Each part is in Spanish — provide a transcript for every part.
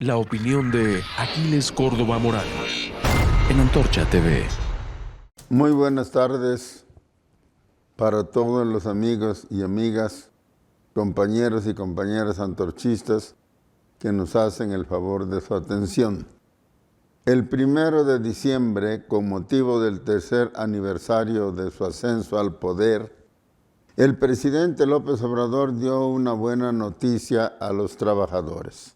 La opinión de Aquiles Córdoba Morán en Antorcha TV. Muy buenas tardes para todos los amigos y amigas, compañeros y compañeras antorchistas que nos hacen el favor de su atención. El 1 de diciembre, con motivo del tercer aniversario de su ascenso al poder, el presidente López Obrador dio una buena noticia a los trabajadores.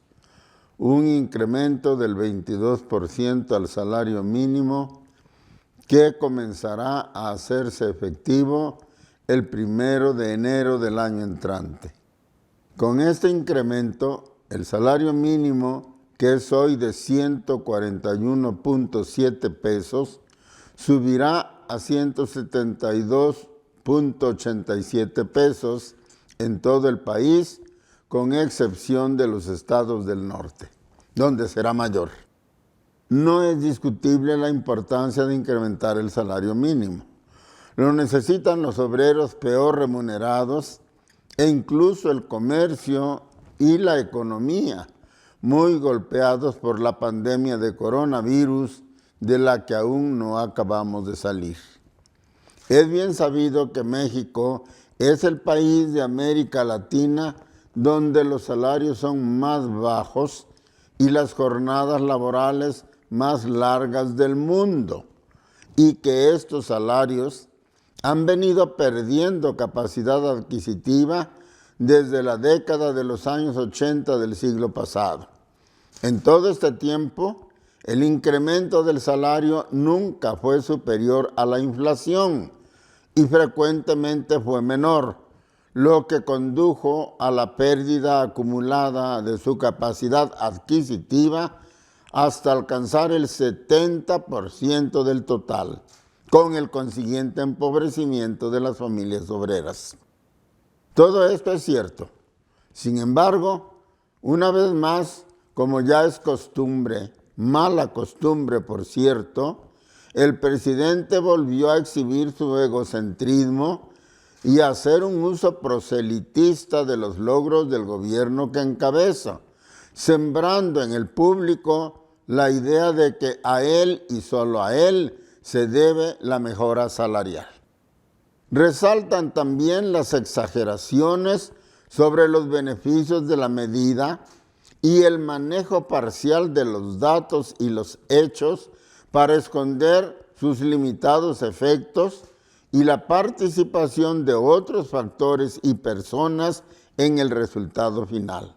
Un incremento del 22% al salario mínimo que comenzará a hacerse efectivo el 1 de enero del año entrante. Con este incremento, el salario mínimo, que es hoy de 141.7 pesos, subirá a 172.87 pesos en todo el país, con excepción de los estados del norte, donde será mayor. No es discutible la importancia de incrementar el salario mínimo. Lo necesitan los obreros peor remunerados e incluso el comercio y la economía, muy golpeados por la pandemia de coronavirus, de la que aún no acabamos de salir. Es bien sabido que México es el país de América Latina donde los salarios son más bajos y las jornadas laborales más largas del mundo, y que estos salarios han venido perdiendo capacidad adquisitiva desde la década de los años 80 del siglo pasado. En todo este tiempo, el incremento del salario nunca fue superior a la inflación y frecuentemente fue menor, lo que condujo a la pérdida acumulada de su capacidad adquisitiva hasta alcanzar el 70% del total, con el consiguiente empobrecimiento de las familias obreras. Todo esto es cierto. Sin embargo, una vez más, como ya es costumbre, mala costumbre por cierto, el presidente volvió a exhibir su egocentrismo y a hacer un uso proselitista de los logros del gobierno que encabeza, sembrando en el público la idea de que a él y solo a él se debe la mejora salarial. Resaltan también las exageraciones sobre los beneficios de la medida y el manejo parcial de los datos y los hechos para esconder sus limitados efectos y la participación de otros factores y personas en el resultado final.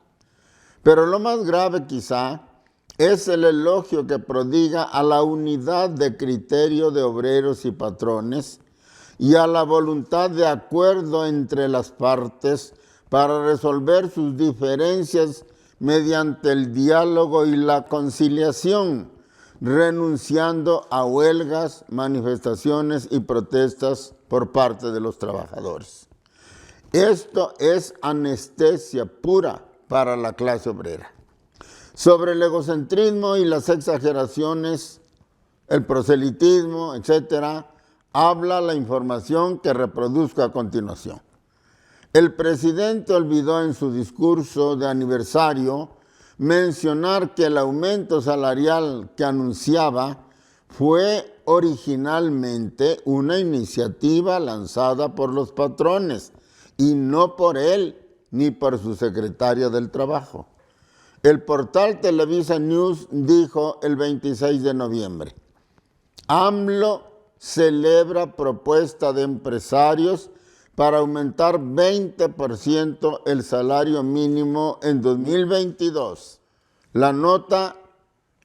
Pero lo más grave quizá es el elogio que prodiga a la unidad de criterio de obreros y patrones y a la voluntad de acuerdo entre las partes para resolver sus diferencias mediante el diálogo y la conciliación, renunciando a huelgas, manifestaciones y protestas por parte de los trabajadores. Esto es anestesia pura para la clase obrera. Sobre el egocentrismo y las exageraciones, el proselitismo, etc., habla la información que reproduzco a continuación. El presidente olvidó en su discurso de aniversario mencionar que el aumento salarial que anunciaba fue originalmente una iniciativa lanzada por los patrones y no por él ni por su secretaria del Trabajo. El portal Televisa News dijo el 26 de noviembre, AMLO celebra propuesta de empresarios para aumentar 20% el salario mínimo en 2022. La nota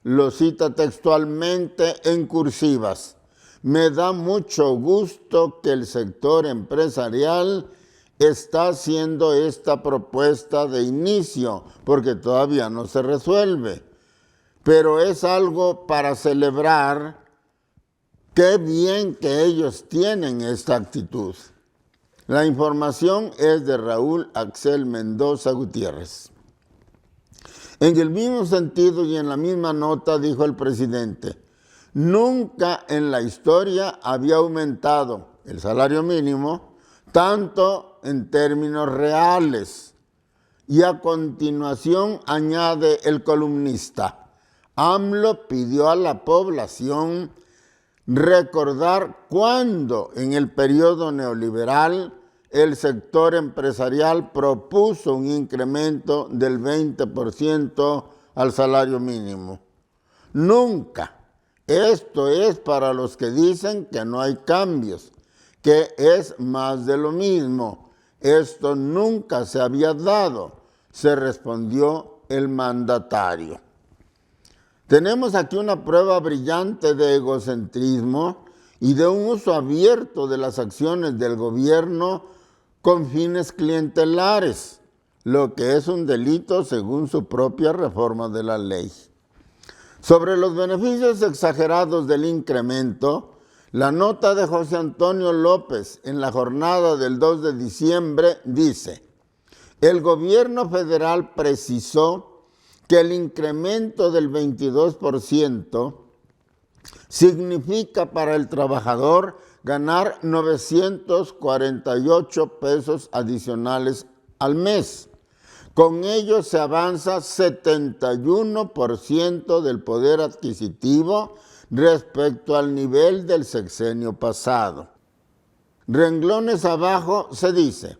lo cita textualmente en cursivas. Me da mucho gusto que el sector empresarial está haciendo esta propuesta de inicio, porque todavía no se resuelve. Pero es algo para celebrar. Qué bien que ellos tienen esta actitud. La información es de Raúl Axel Mendoza Gutiérrez. En el mismo sentido y en la misma nota dijo el presidente, nunca en la historia había aumentado el salario mínimo tanto en términos reales Y a continuación añade el columnista, AMLO pidió a la población recordar cuándo en el periodo neoliberal el sector empresarial propuso un incremento del 20% al salario mínimo. Nunca. Esto es para los que dicen que no hay cambios, que es más de lo mismo. Esto nunca se había dado, se respondió el mandatario. Tenemos aquí una prueba brillante de egocentrismo y de un uso abierto de las acciones del gobierno con fines clientelares, lo que es un delito según su propia reforma de la ley. Sobre los beneficios exagerados del incremento, la nota de José Antonio López en la jornada del 2 de diciembre dice: el gobierno federal precisó que el incremento del 22% significa para el trabajador ganar 948 pesos adicionales al mes. Con ello se avanza 71% del poder adquisitivo respecto al nivel del sexenio pasado. Renglones abajo se dice: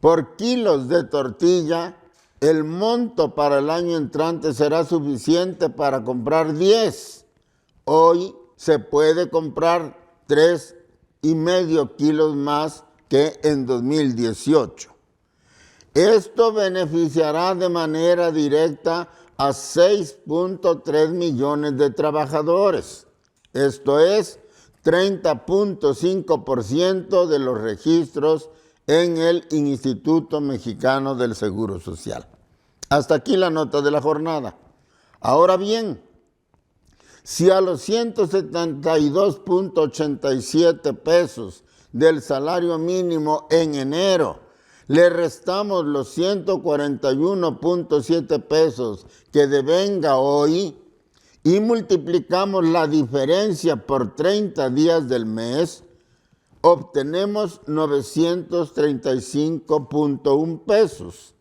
por kilos de tortilla, el monto para el año entrante será suficiente para comprar 10. Hoy se puede comprar 3,5 kilos más que en 2018. Esto beneficiará de manera directa a 6.3 millones de trabajadores. Esto es 30.5% de los registros en el Instituto Mexicano del Seguro Social. Hasta aquí la nota de la jornada. Ahora bien, si a los 172.87 pesos del salario mínimo en enero le restamos los 141.7 pesos que devenga hoy y multiplicamos la diferencia por 30 días del mes, obtenemos 935.1 pesos,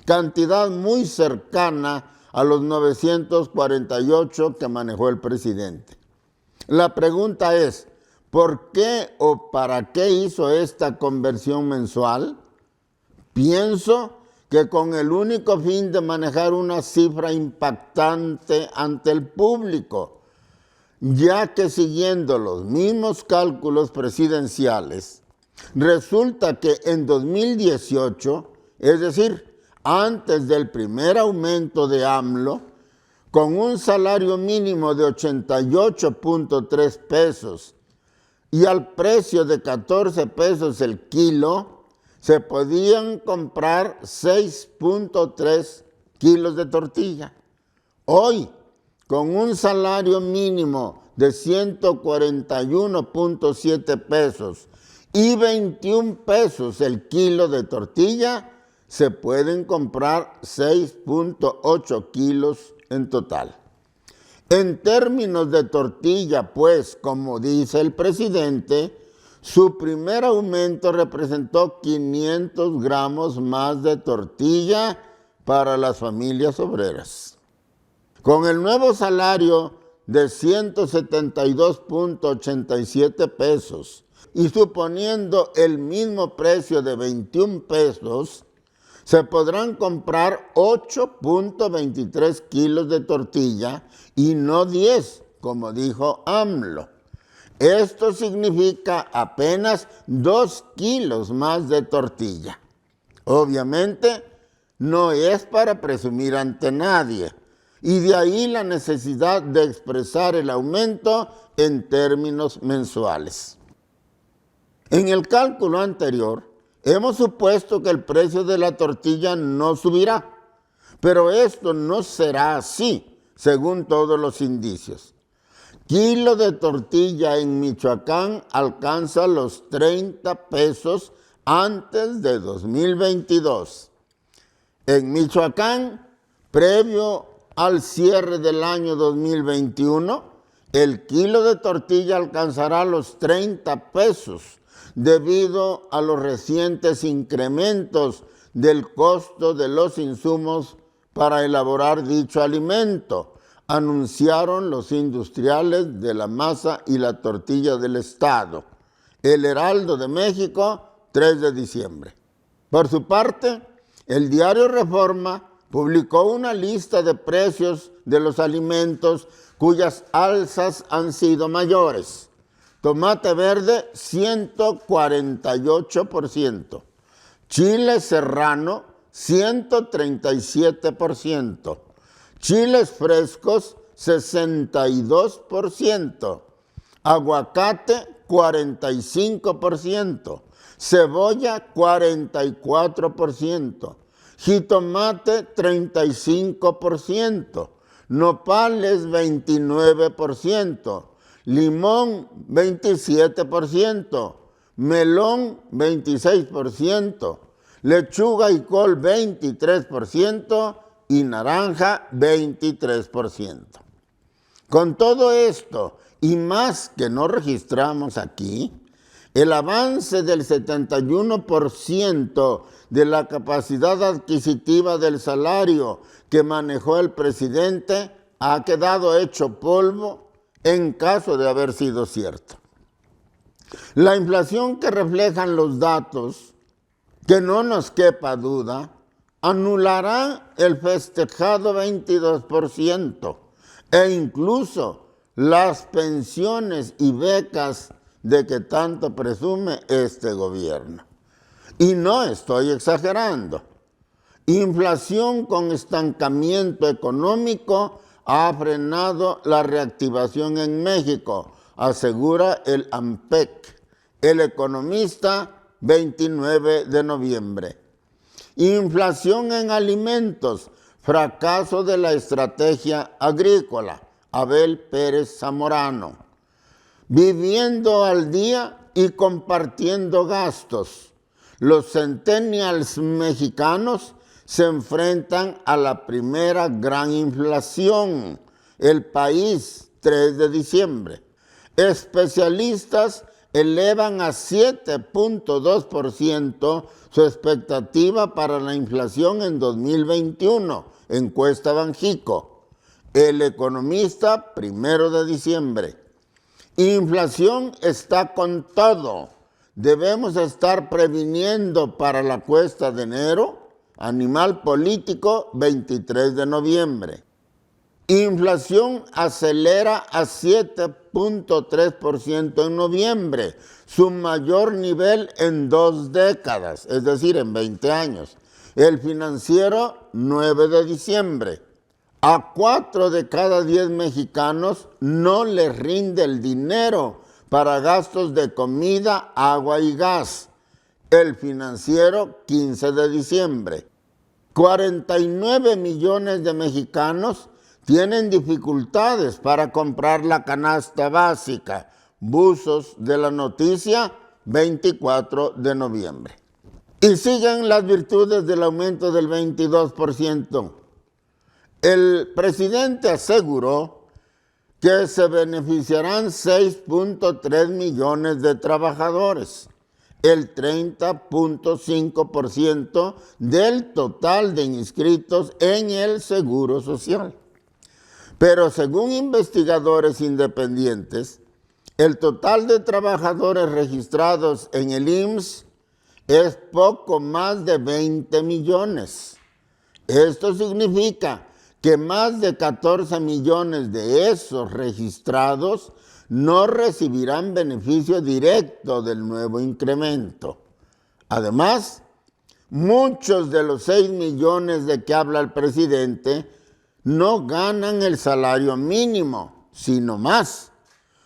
cantidad muy cercana a los 948 que manejó el presidente. La pregunta es, ¿por qué o para qué hizo esta conversión mensual? Pienso que con el único fin de manejar una cifra impactante ante el público, ya que siguiendo los mismos cálculos presidenciales, resulta que en 2018, es decir, antes del primer aumento de AMLO, con un salario mínimo de 88.3 pesos y al precio de 14 pesos el kilo, se podían comprar 6.3 kilos de tortilla. Hoy, con un salario mínimo de 141.7 pesos y 21 pesos el kilo de tortilla, se pueden comprar 6.8 kilos en total. En términos de tortilla, pues, como dice el presidente, su primer aumento representó 500 gramos más de tortilla para las familias obreras. Con el nuevo salario de 172.87 pesos y suponiendo el mismo precio de 21 pesos, se podrán comprar 8.23 kilos de tortilla y no 10, como dijo AMLO. Esto significa apenas 2 kilos más de tortilla. Obviamente, no es para presumir ante nadie, y de ahí la necesidad de expresar el aumento en términos mensuales. En el cálculo anterior, hemos supuesto que el precio de la tortilla no subirá, pero esto no será así, según todos los indicios. Kilo de tortilla en Michoacán alcanza los 30 pesos antes de 2022. En Michoacán, previo al cierre del año 2021, el kilo de tortilla alcanzará los 30 pesos debido a los recientes incrementos del costo de los insumos para elaborar dicho alimento, anunciaron los industriales de la masa y la tortilla del Estado. El Heraldo de México, 3 de diciembre. Por su parte, el diario Reforma publicó una lista de precios de los alimentos cuyas alzas han sido mayores. Tomate verde, 148%. Chile serrano, 137%. Chiles frescos, 62%. Aguacate, 45%. Cebolla, 44%. Jitomate, 35%. Nopales, 29%. Limón, 27%. Melón, 26%. Lechuga y col, 23%. Y naranja, 23%. Con todo esto y más que no registramos aquí, el avance del 71% de la capacidad adquisitiva del salario que manejó el presidente ha quedado hecho polvo en caso de haber sido cierto. La inflación que reflejan los datos, que no nos quepa duda, anulará el festejado 22% e incluso las pensiones y becas de que tanto presume este gobierno. Y no estoy exagerando. Inflación con estancamiento económico ha frenado la reactivación en México, asegura el AMPEC, el economista, 29 de noviembre. Inflación en alimentos, fracaso de la estrategia agrícola, Abel Pérez Zamorano. Viviendo al día y compartiendo gastos. Los centennials mexicanos se enfrentan a la primera gran inflación. El País, 3 de diciembre. Especialistas elevan a 7.2% su expectativa para la inflación en 2021, encuesta Banjico. El Economista, 1 de diciembre. Inflación está con todo. Debemos estar previniendo para la cuesta de enero. Animal Político, 23 de noviembre. Inflación acelera a 7.3% en noviembre, su mayor nivel en 2 décadas, es decir, en 20 años. El Financiero, 9 de diciembre. A 4 de cada 10 mexicanos no les rinde el dinero para gastos de comida, agua y gas. El Financiero, 15 de diciembre. 49 millones de mexicanos tienen dificultades para comprar la canasta básica. Buzos de la Noticia, 24 de noviembre. Y siguen las virtudes del aumento del 22%. El presidente aseguró que se beneficiarán 6.3 millones de trabajadores, el 30.5% del total de inscritos en el Seguro Social. Pero según investigadores independientes, el total de trabajadores registrados en el IMSS es poco más de 20 millones. Esto significa que más de 14 millones de esos registrados no recibirán beneficio directo del nuevo incremento. Además, muchos de los 6 millones de que habla el presidente no ganan el salario mínimo, sino más.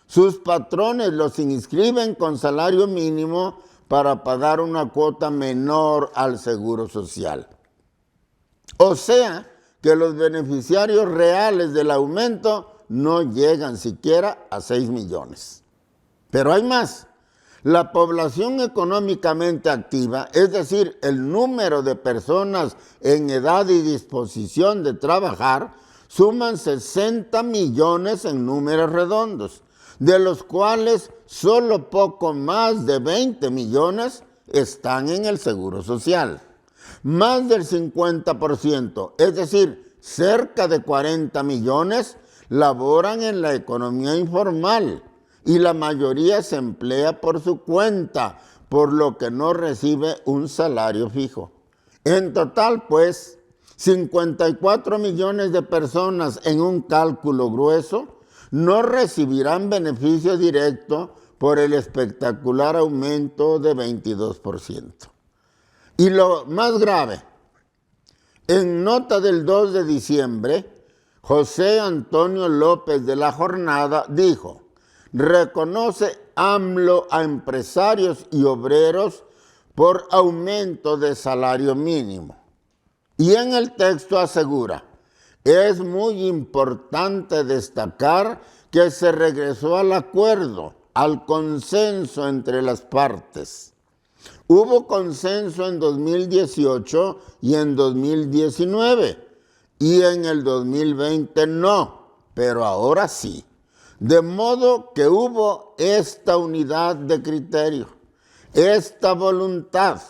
Sus patrones los inscriben con salario mínimo para pagar una cuota menor al Seguro Social. O sea, que los beneficiarios reales del aumento no llegan siquiera a 6 millones. Pero hay más. La población económicamente activa, es decir, el número de personas en edad y disposición de trabajar, suman 60 millones en números redondos, de los cuales solo poco más de 20 millones están en el Seguro Social. Más del 50%, es decir, cerca de 40 millones, laboran en la economía informal y la mayoría se emplea por su cuenta, por lo que no recibe un salario fijo. En total, pues, 54 millones de personas en un cálculo grueso no recibirán beneficio directo por el espectacular aumento de 22%. Y lo más grave, en nota del 2 de diciembre, José Antonio López de la Jornada dijo: reconoce AMLO a empresarios y obreros por aumento de salario mínimo. Y en el texto asegura: es muy importante destacar que se regresó al acuerdo, al consenso entre las partes. Hubo consenso en 2018 y en 2019, y en el 2020 no, pero ahora sí. De modo que hubo esta unidad de criterio, esta voluntad,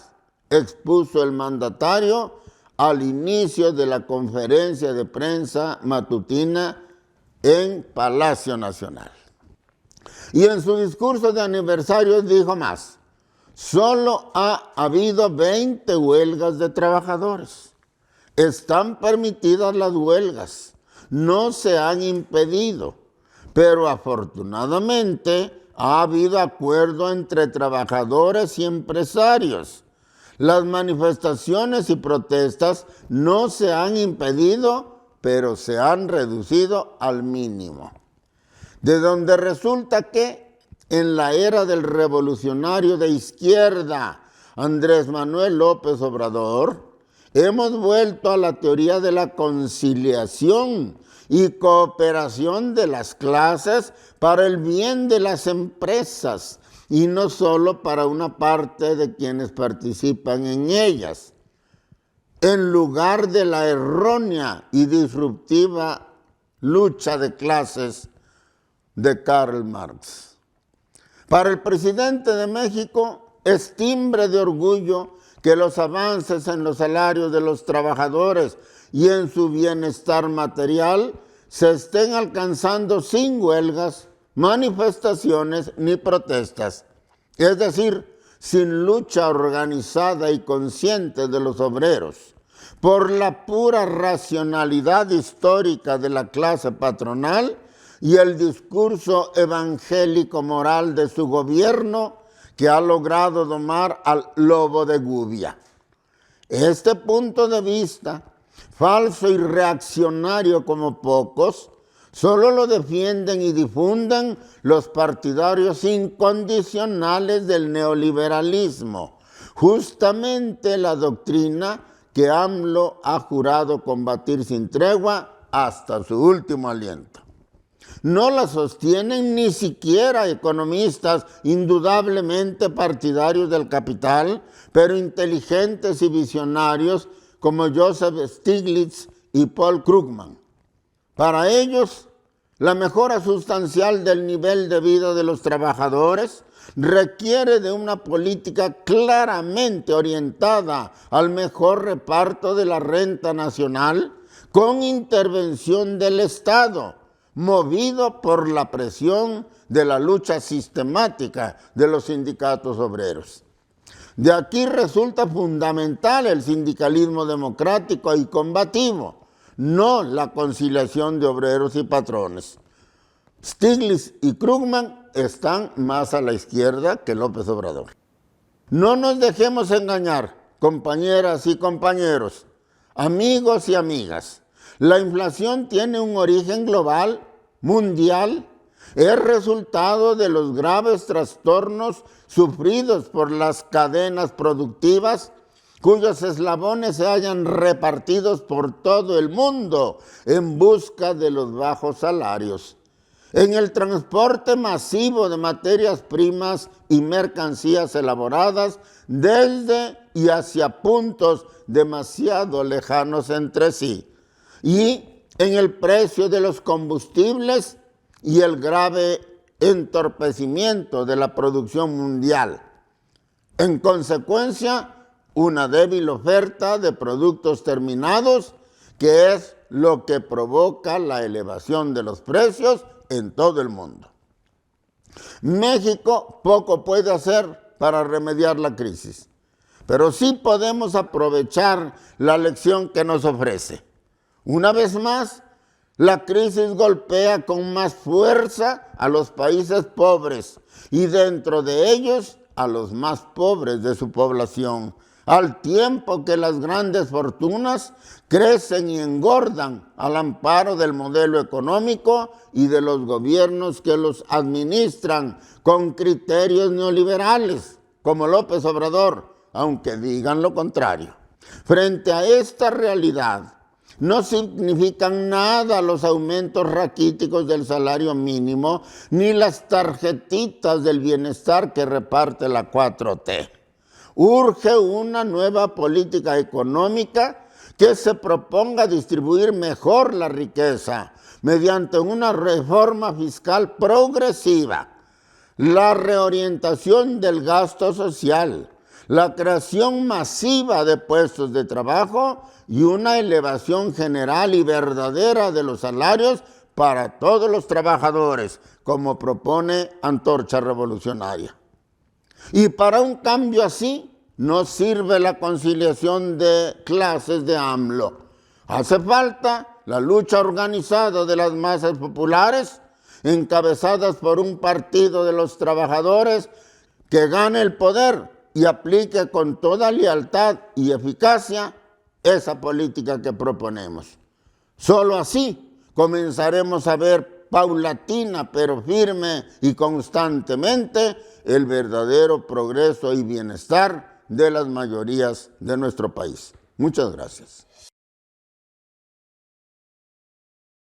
expuso el mandatario al inicio de la conferencia de prensa matutina en Palacio Nacional. Y en su discurso de aniversario dijo más: solo ha habido 20 huelgas de trabajadores. Están permitidas las huelgas, no se han impedido, pero afortunadamente ha habido acuerdo entre trabajadores y empresarios. Las manifestaciones y protestas no se han impedido, pero se han reducido al mínimo. De donde resulta que en la era del revolucionario de izquierda, Andrés Manuel López Obrador, hemos vuelto a la teoría de la conciliación y cooperación de las clases para el bien de las empresas y no solo para una parte de quienes participan en ellas, en lugar de la errónea y disruptiva lucha de clases de Karl Marx. Para el presidente de México es timbre de orgullo que los avances en los salarios de los trabajadores y en su bienestar material se estén alcanzando sin huelgas, manifestaciones ni protestas, es decir, sin lucha organizada y consciente de los obreros, por la pura racionalidad histórica de la clase patronal y el discurso evangélico moral de su gobierno que ha logrado domar al lobo de Gubia. Este punto de vista, falso y reaccionario como pocos, solo lo defienden y difunden los partidarios incondicionales del neoliberalismo, justamente la doctrina que AMLO ha jurado combatir sin tregua hasta su último aliento. No la sostienen ni siquiera economistas indudablemente partidarios del capital, pero inteligentes y visionarios como Joseph Stiglitz y Paul Krugman. Para ellos, la mejora sustancial del nivel de vida de los trabajadores requiere de una política claramente orientada al mejor reparto de la renta nacional con intervención del Estado, movido por la presión de la lucha sistemática de los sindicatos obreros. De aquí resulta fundamental el sindicalismo democrático y combativo, no la conciliación de obreros y patrones. Stiglitz y Krugman están más a la izquierda que López Obrador. No nos dejemos engañar, compañeras y compañeros, amigos y amigas. La inflación tiene un origen global, mundial, es resultado de los graves trastornos sufridos por las cadenas productivas cuyos eslabones se hallan repartidos por todo el mundo en busca de los bajos salarios. En el transporte masivo de materias primas y mercancías elaboradas desde y hacia puntos demasiado lejanos entre sí. Y en el precio de los combustibles y el grave entorpecimiento de la producción mundial. En consecuencia, una débil oferta de productos terminados, que es lo que provoca la elevación de los precios en todo el mundo. México poco puede hacer para remediar la crisis, pero sí podemos aprovechar la lección que nos ofrece. Una vez más, la crisis golpea con más fuerza a los países pobres y dentro de ellos a los más pobres de su población, al tiempo que las grandes fortunas crecen y engordan al amparo del modelo económico y de los gobiernos que los administran con criterios neoliberales, como López Obrador, aunque digan lo contrario. Frente a esta realidad, no significan nada los aumentos raquíticos del salario mínimo ni las tarjetitas del bienestar que reparte la 4T. Urge una nueva política económica que se proponga distribuir mejor la riqueza mediante una reforma fiscal progresiva, la reorientación del gasto social, la creación masiva de puestos de trabajo y una elevación general y verdadera de los salarios para todos los trabajadores, como propone Antorcha Revolucionaria. Y para un cambio así no sirve la conciliación de clases de AMLO. Hace falta la lucha organizada de las masas populares, encabezadas por un partido de los trabajadores que gane el poder y aplique con toda lealtad y eficacia esa política que proponemos. Solo así comenzaremos a ver paulatina pero firme y constantemente el verdadero progreso y bienestar de las mayorías de nuestro país. Muchas gracias.